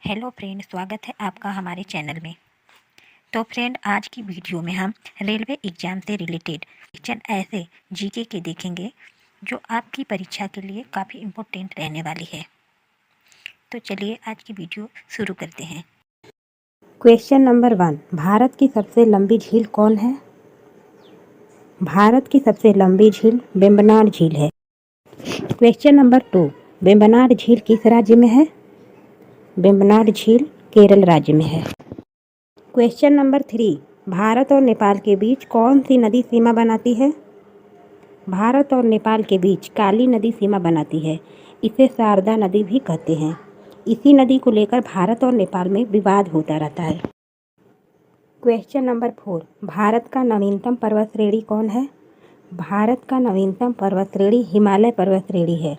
Hello friend, स्वागत है आपका हमारे चैनल में। तो फ्रेंड, आज की वीडियो में हम रेलवे एग्ज़ाम से रिलेटेड चंद ऐसे जीके के देखेंगे जो आपकी परीक्षा के लिए काफ़ी इम्पोर्टेंट रहने वाली है। तो चलिए आज की वीडियो शुरू करते हैं। क्वेश्चन नंबर 1, भारत की सबसे लंबी झील कौन है? भारत की सबसे लंबी झील वेम्बनाड झील है। क्वेश्चन नंबर 2, वेम्बनाड झील किस राज्य में है? वेम्बनाड झील केरल राज्य में है। क्वेश्चन नंबर 3, भारत और नेपाल के बीच कौन सी नदी सीमा बनाती है? भारत और नेपाल के बीच काली नदी सीमा बनाती है। इसे शारदा नदी भी कहते हैं। इसी नदी को लेकर भारत और नेपाल में विवाद होता रहता है। क्वेश्चन नंबर 4, भारत का नवीनतम पर्वत श्रेणी कौन है? भारत का नवीनतम पर्वत श्रेणी हिमालय पर्वत श्रेणी है।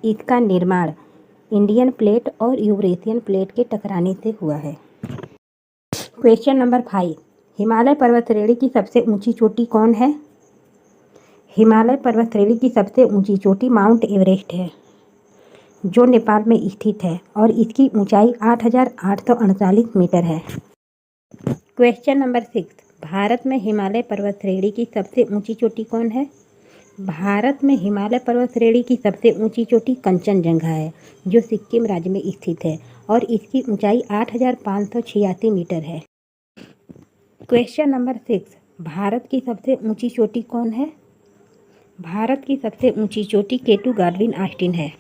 इसका निर्माण इंडियन प्लेट और यूरेशियन प्लेट के टकराने से हुआ है। क्वेश्चन नंबर 5, हिमालय पर्वत श्रेणी की सबसे ऊंची चोटी कौन है? हिमालय पर्वत श्रेणी की सबसे ऊंची चोटी माउंट एवरेस्ट है, जो नेपाल में स्थित है और इसकी ऊंचाई 8,838 मीटर है। क्वेश्चन नंबर 6, भारत में हिमालय पर्वत श्रेणी की सबसे ऊंची चोटी कौन है? भारत में हिमालय पर्वत श्रेणी की सबसे ऊंची चोटी कंचनजंगा है, जो सिक्किम राज्य में स्थित है और इसकी ऊंचाई 8,586 मीटर है। क्वेश्चन नंबर 6, भारत की सबसे ऊंची चोटी कौन है? भारत की सबसे ऊंची चोटी केटू गाडविन ऑस्टिन है।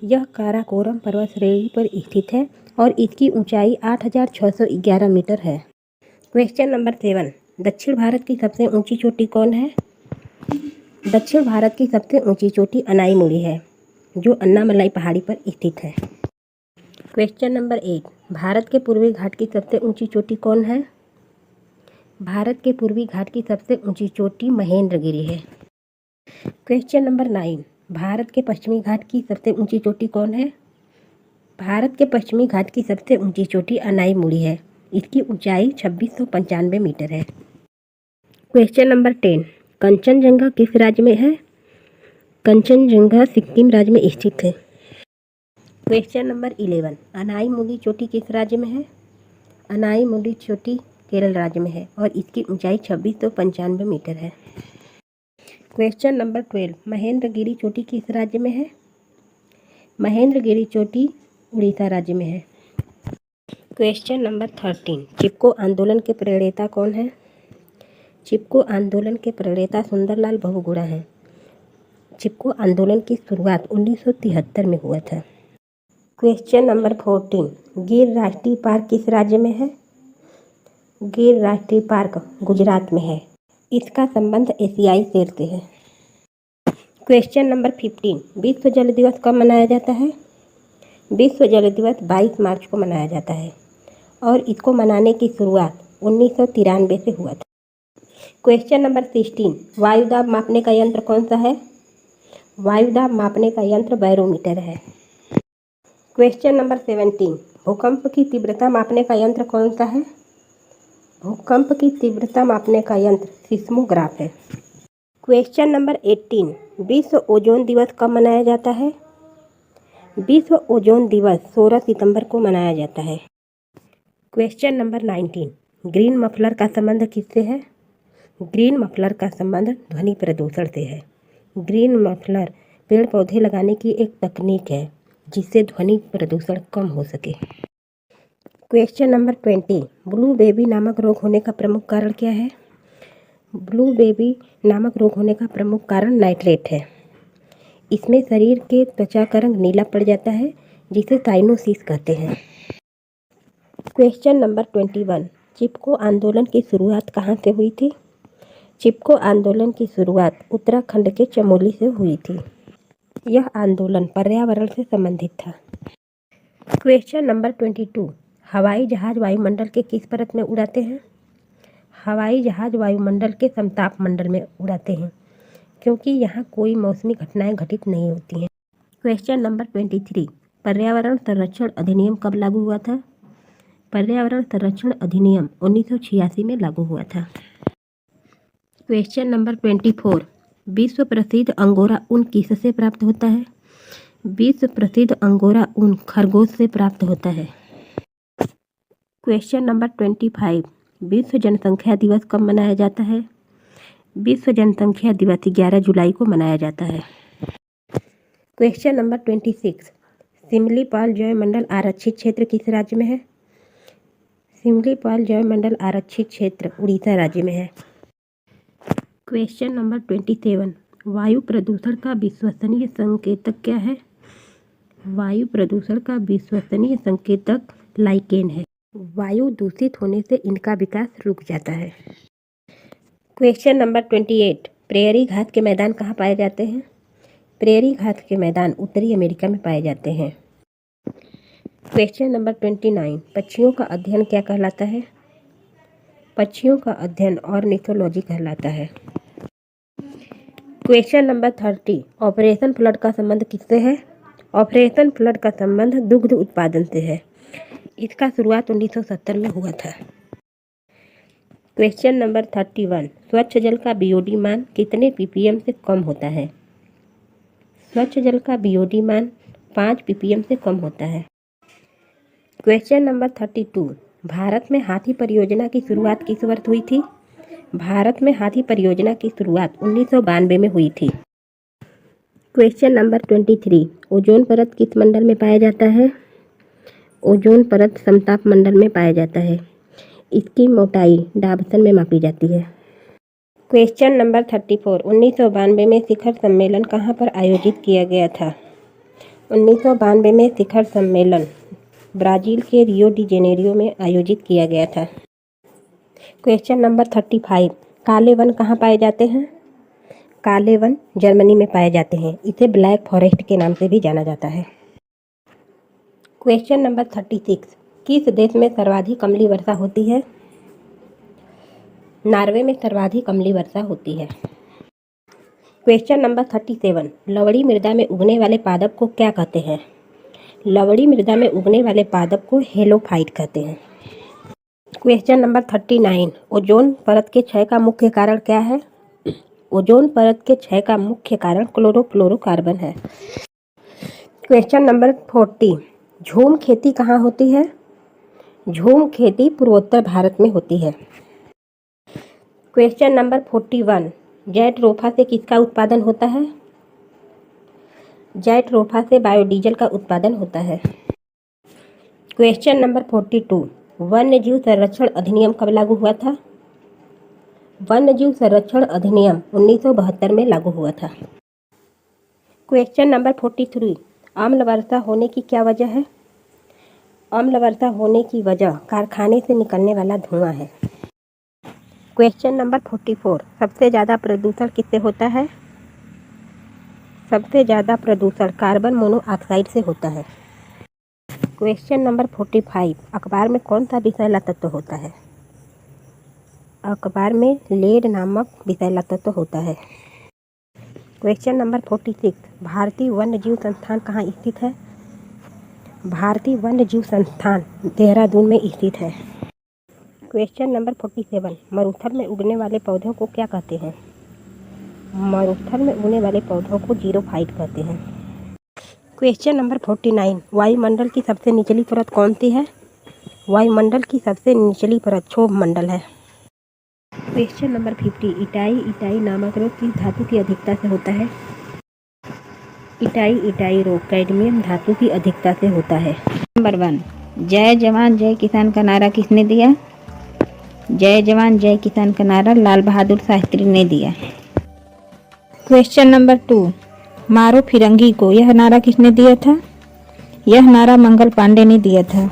यह काराकोरम पर्वत श्रेणी पर स्थित है और इसकी ऊंचाई 8,611 मीटर है। क्वेश्चन नंबर 7, दक्षिण भारत की सबसे ऊंची चोटी कौन है? दक्षिण भारत की सबसे ऊंची चोटी अनाईमुड़ी है, जो अन्नामलाई पहाड़ी पर स्थित है। क्वेश्चन नंबर 8, भारत के पूर्वी घाट की सबसे ऊंची चोटी कौन है? भारत के पूर्वी घाट की सबसे ऊंची चोटी महेंद्रगिरी है। क्वेश्चन नंबर 9, भारत के पश्चिमी घाट की सबसे ऊंची चोटी कौन है? भारत के पश्चिमी घाट की सबसे ऊंची चोटी अनाईमुड़ी है। इसकी ऊंचाई 2695 मीटर है। क्वेश्चन नंबर 10, कंचनजंगा किस राज्य में है? कंचनजंगा सिक्किम राज्य में स्थित है। क्वेश्चन नंबर 11, अनाईमुड़ी चोटी किस राज्य में है? अनाईमुड़ी चोटी केरल राज्य में है और इसकी ऊंचाई 2695 मीटर है। क्वेश्चन नंबर 12, महेंद्रगिरी चोटी किस राज्य में है? महेंद्रगिरी चोटी उड़ीसा राज्य में है। क्वेश्चन नंबर 13, चिपको आंदोलन के प्रणेता कौन है? चिपको आंदोलन के प्रणेता सुंदरलाल बहुगुणा हैं। चिपको आंदोलन की शुरुआत 1973 में हुआ था। क्वेश्चन नंबर 14, गिर राष्ट्रीय पार्क किस राज्य में है? गिर राष्ट्रीय पार्क गुजरात में है। इसका संबंध एशियाई शेर से है। क्वेश्चन नंबर 15, विश्व जल दिवस कब मनाया जाता है? विश्व जल दिवस 22 मार्च को मनाया जाता है और इसको मनाने की शुरुआत 1993 से हुआ था। क्वेश्चन नंबर 16, वायुदाब मापने का यंत्र कौन सा है? वायुदाब मापने का यंत्र बैरोमीटर है। क्वेश्चन नंबर 17, भूकंप की तीव्रता मापने का यंत्र कौन सा है? भूकंप की तीव्रता मापने का यंत्र सिस्मोग्राफ है। क्वेश्चन नंबर 18, विश्व ओजोन दिवस कब मनाया जाता है? विश्व ओजोन दिवस 16 सितंबर को मनाया जाता है। क्वेश्चन नंबर 19, ग्रीन मफलर का संबंध किससे है? ग्रीन मफलर का संबंध ध्वनि प्रदूषण से है। ग्रीन मफलर पेड़ पौधे लगाने की एक तकनीक है जिससे ध्वनि प्रदूषण कम हो सके। क्वेश्चन नंबर 20, ब्लू बेबी नामक रोग होने का प्रमुख कारण क्या है? ब्लू बेबी नामक रोग होने का प्रमुख कारण नाइट्रेट है। इसमें शरीर के त्वचा का रंग नीला पड़ जाता है, जिसे साइनोसिस कहते हैं। क्वेश्चन नंबर 21, चिपको आंदोलन की शुरुआत कहाँ से हुई थी? चिपको आंदोलन की शुरुआत उत्तराखंड के चमोली से हुई थी। यह आंदोलन पर्यावरण से संबंधित था। क्वेश्चन नंबर 22, हवाई जहाज वायुमंडल के किस परत में उड़ाते हैं? हवाई जहाज वायुमंडल के समताप मंडल में उड़ाते हैं, क्योंकि यहाँ कोई मौसमी घटनाएं घटित नहीं होती हैं। क्वेश्चन नंबर 23, पर्यावरण संरक्षण अधिनियम कब लागू हुआ था? पर्यावरण संरक्षण अधिनियम 1986 में लागू हुआ था। क्वेश्चन नंबर 24, विश्व प्रसिद्ध अंगोरा ऊन किससे प्राप्त होता है? विश्व प्रसिद्ध अंगोरा ऊन खरगोश से प्राप्त होता है। क्वेश्चन नंबर 25, विश्व जनसंख्या दिवस कब मनाया जाता है? विश्व जनसंख्या दिवस 11 जुलाई को मनाया जाता है। क्वेश्चन नंबर 26, सिमलीपाल जैवमंडल आरक्षित क्षेत्र किस राज्य में है? सिमलीपाल जैवमंडल आरक्षित क्षेत्र उड़ीसा राज्य में है। क्वेश्चन नंबर 27, वायु प्रदूषण का विश्वसनीय संकेतक क्या है? वायु प्रदूषण का विश्वसनीय संकेतक लाइकेन है। वायु दूषित होने से इनका विकास रुक जाता है। क्वेश्चन नंबर 28, प्रेयरी घास के मैदान कहाँ पाए जाते हैं? प्रेयरी घास के मैदान उत्तरी अमेरिका में पाए जाते हैं। क्वेश्चन नंबर 29, पक्षियों का अध्ययन क्या कहलाता है? पक्षियों का अध्ययन ऑर्निथोलॉजी कहलाता है। क्वेश्चन नंबर 30, ऑपरेशन फ्लड का संबंध किससे है? ऑपरेशन फ्लड का संबंध दुग्ध उत्पादन से है। इसका शुरुआत 1970 में हुआ था। क्वेश्चन नंबर 31, स्वच्छ जल का बीओडी मान कितने ppm से कम होता है? स्वच्छ जल का बीओडी मान 5 ppm से कम होता है। क्वेश्चन नंबर 32, भारत में हाथी परियोजना की शुरुआत किस वर्ष हुई थी? भारत में हाथी परियोजना की शुरुआत 1992 में हुई थी। क्वेश्चन नंबर 23, ओजोन परत किस मंडल में पाया जाता है? ओजोन परत समताप मंडल में पाया जाता है। इसकी मोटाई डाबसन में मापी जाती है। क्वेश्चन नंबर 34, 1992 में शिखर सम्मेलन कहाँ पर आयोजित किया गया था? 1992 में शिखर सम्मेलन ब्राज़ील के रियो डी जेनेरियो में आयोजित किया गया था। क्वेश्चन नंबर 35, काले वन कहाँ पाए जाते हैं? काले वन जर्मनी में पाए जाते हैं। इसे ब्लैक फॉरेस्ट के नाम से भी जाना जाता है। क्वेश्चन नंबर 36, किस देश में सर्वाधिक अम्लीय वर्षा होती है? नॉर्वे में सर्वाधिक अम्लीय वर्षा होती है। क्वेश्चन नंबर 37, लवणी मृदा में उगने वाले पादप को क्या कहते हैं? लवणी मृदा में उगने वाले पादप को हेलोफाइट कहते हैं। क्वेश्चन नंबर 39, ओजोन परत के क्षय का मुख्य कारण क्या है? ओजोन परत के क्षय का मुख्य कारण क्लोरोफ्लोरोकार्बन है। क्वेश्चन नंबर 40, झूम खेती कहाँ होती है? झूम खेती पूर्वोत्तर भारत में होती है। क्वेश्चन नंबर 41, जैट्रोफा से किसका उत्पादन होता है? जैट्रोफा से बायोडीजल का उत्पादन होता है। क्वेश्चन नंबर 42, वन्यजीव संरक्षण अधिनियम कब लागू हुआ था? वन्यजीव संरक्षण अधिनियम 1972 में लागू हुआ था। क्वेश्चन नंबर 43, अम्ल वर्षा होने की क्या वजह है? अम्ल वर्षा होने की वजह कारखाने से निकलने वाला धुआं है। क्वेश्चन नंबर 44, सबसे ज़्यादा प्रदूषण किससे होता है? सबसे ज़्यादा प्रदूषण कार्बन मोनोऑक्साइड से होता है। क्वेश्चन नंबर 45, अखबार में कौन सा विषैला तत्व होता है? अखबार में लेड नामक विषैला तत्व होता है। क्वेश्चन नंबर 46, भारतीय वन्यजीव संस्थान कहाँ स्थित है? भारतीय वन्यजीव संस्थान देहरादून में स्थित है। क्वेश्चन नंबर 47, मरुस्थल में उगने वाले पौधों को क्या कहते हैं? मरुस्थल में उगने वाले पौधों को जीरोफाइट कहते हैं। क्वेश्चन नंबर 49, वायुमंडल की सबसे निचली परत कौन सी है? वायुमंडल की सबसे निचली परत क्षोभ मंडल है। क्वेश्चन नंबर 50, इटाई नामक रोग किस धातु की अधिकता से होता है? इटाई रोग कैडमियम धातु की अधिकता से होता है। नंबर 1, जय जवान जय किसान का नारा किसने दिया? जय जवान जय किसान का नारा लाल बहादुर शास्त्री ने दिया। क्वेश्चन नंबर 2, मारो फिरंगी को यह नारा किसने दिया था? यह नारा मंगल पांडे ने दिया था।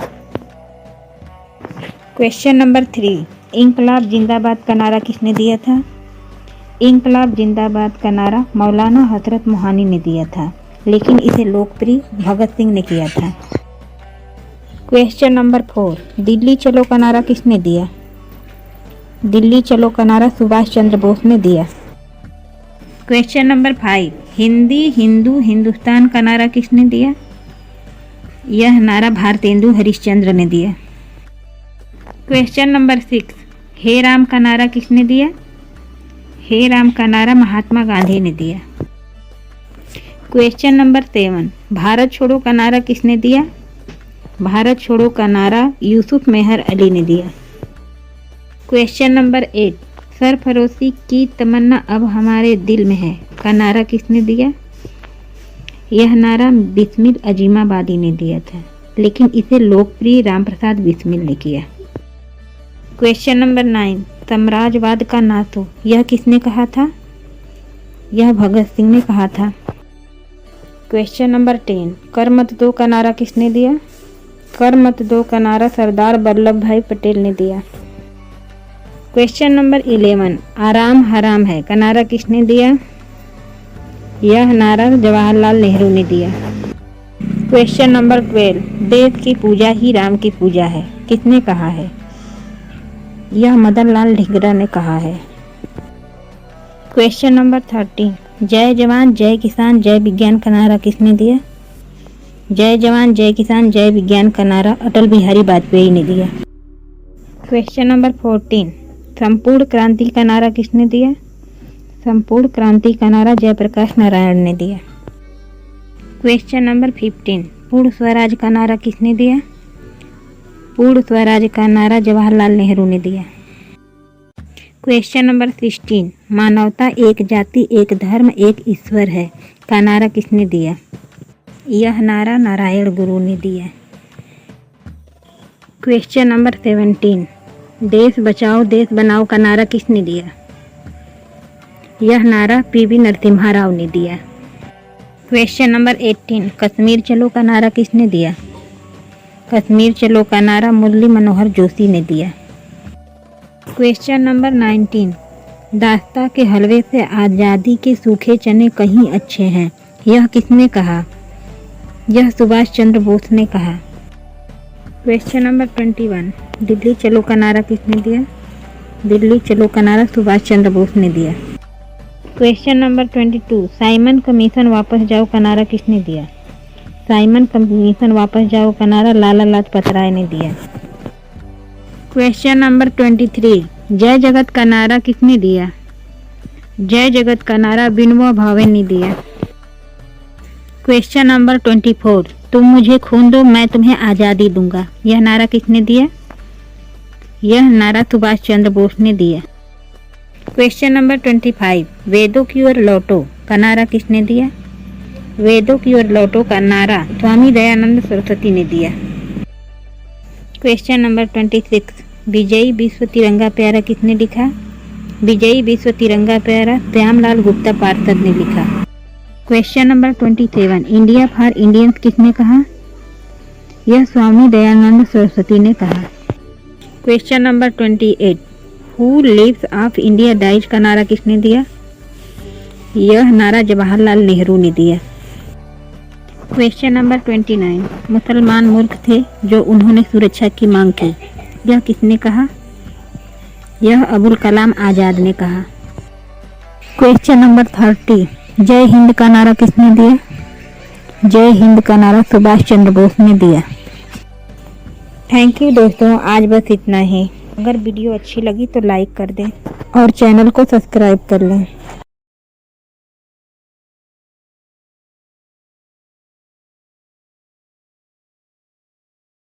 क्वेश्चन नंबर 3, इंकलाब जिंदाबाद का नारा किसने दिया था? इंकलाब जिंदाबाद का नारा मौलाना हजरत मोहानी ने दिया था, लेकिन इसे लोकप्रिय भगत सिंह ने किया था। क्वेश्चन नंबर 4, दिल्ली चलो का नारा किसने दिया? दिल्ली चलो का नारा सुभाष चंद्र बोस ने दिया। क्वेश्चन नंबर 5, हिंदी हिंदू हिंदुस्तान का नारा किसने दिया? यह नारा भारतेंदु हरिश्चंद्र ने दिया। क्वेश्चन नंबर 6, हे राम का नारा किसने दिया? हे राम का नारा महात्मा गांधी ने दिया। क्वेश्चन नंबर 7, भारत छोड़ो का नारा किसने दिया? भारत छोड़ो का नारा यूसुफ मेहर अली ने दिया। क्वेश्चन नंबर 8, सरफरोशी की तमन्ना अब हमारे दिल में है का नारा किसने दिया? यह नारा बिस्मिल अजीमाबादी ने दिया था, लेकिन इसे लोकप्रिय रामप्रसाद बिस्मिल ने किया। क्वेश्चन नंबर 9, साम्राज्यवाद का नातो यह किसने कहा था? यह भगत सिंह ने कहा था। क्वेश्चन नंबर 10, कर मत दो का नारा किसने दिया? कर मत दो का नारा सरदार वल्लभ भाई पटेल ने दिया। क्वेश्चन नंबर 11, आराम हराम है का नारा किसने दिया? यह नारा जवाहरलाल नेहरू ने दिया। क्वेश्चन नंबर 12, देश की पूजा ही राम की पूजा है किसने कहा है? यह मदन लाल ढींगरा ने कहा है। क्वेश्चन नंबर 13, जय जवान जय किसान जय विज्ञान का नारा किसने दिया? जय जवान जय किसान जय विज्ञान का नारा अटल बिहारी वाजपेयी ने दिया। क्वेश्चन नंबर 14, संपूर्ण क्रांति का नारा किसने दिया? संपूर्ण क्रांति का नारा जयप्रकाश नारायण ने दिया। क्वेश्चन नंबर 15, पूर्ण स्वराज का नारा किसने दिया? पूर्ण स्वराज का नारा जवाहरलाल नेहरू ने दिया। क्वेश्चन नंबर 16, मानवता एक जाति एक धर्म एक ईश्वर है का नारा किसने दिया? यह नारा नारायण गुरु ने दिया। क्वेश्चन नंबर 17, देश बचाओ देश बनाओ का नारा किसने दिया? यह नारा पीवी नरसिम्हा राव ने दिया। क्वेश्चन नंबर 18, कश्मीर चलो का नारा किसने दिया? कश्मीर चलो का नारा मुरली मनोहर जोशी ने दिया। क्वेश्चन नंबर 19, दास्ता के हलवे से आज़ादी के सूखे चने कहीं अच्छे हैं यह किसने कहा? यह सुभाष चंद्र बोस ने कहा। क्वेश्चन नंबर 21, दिल्ली चलो का नारा किसने दिया? दिल्ली चलो का नारा सुभाष चंद्र बोस ने दिया। क्वेश्चन नंबर 22, साइमन कमीशन वापस जाओ का नारा किसने दिया? साइमन कमीशन वापस जाओ का नारा लाला लाजपत राय ने दिया। क्वेश्चन नंबर 23, जय जगत का नारा किसने दिया? जय जगत का नारा विनोबा भावे ने दिया। क्वेश्चन नंबर 24, तुम मुझे खून दो मैं तुम्हें आज़ादी दूंगा यह नारा किसने दिया? यह नारा सुभाष चंद्र बोस ने दिया। क्वेश्चन नंबर 25, वेदों की ओर लौटो का नारा किसने दिया? वेदों की ओर लौटो का नारा स्वामी दयानंद सरस्वती ने दिया। क्वेश्चन नंबर 26, विजयी विश्व तिरंगा प्यारा किसने लिखा? विजयी विश्व तिरंगा प्यारा श्यामलाल गुप्ता पार्षद ने लिखा। Question number 27, India for Indians किसने कहा? यह स्वामी दयानंद सरस्वती ने कहा। Question number 28, who lives of India dies का नारा किसने दिया? यह नारा जवाहरलाल नेहरू ने दिया। क्वेश्चन नंबर 29, मुसलमान मूर्ख थे जो उन्होंने सुरक्षा की मांग की यह किसने कहा? यह अबुल कलाम आज़ाद ने कहा। क्वेश्चन नंबर 30, जय हिंद का नारा किसने दिया? जय हिंद का नारा सुभाष चंद्र बोस ने दिया। थैंक यू दोस्तों, आज बस इतना ही। अगर वीडियो अच्छी लगी तो लाइक कर दें और चैनल को सब्सक्राइब कर लें।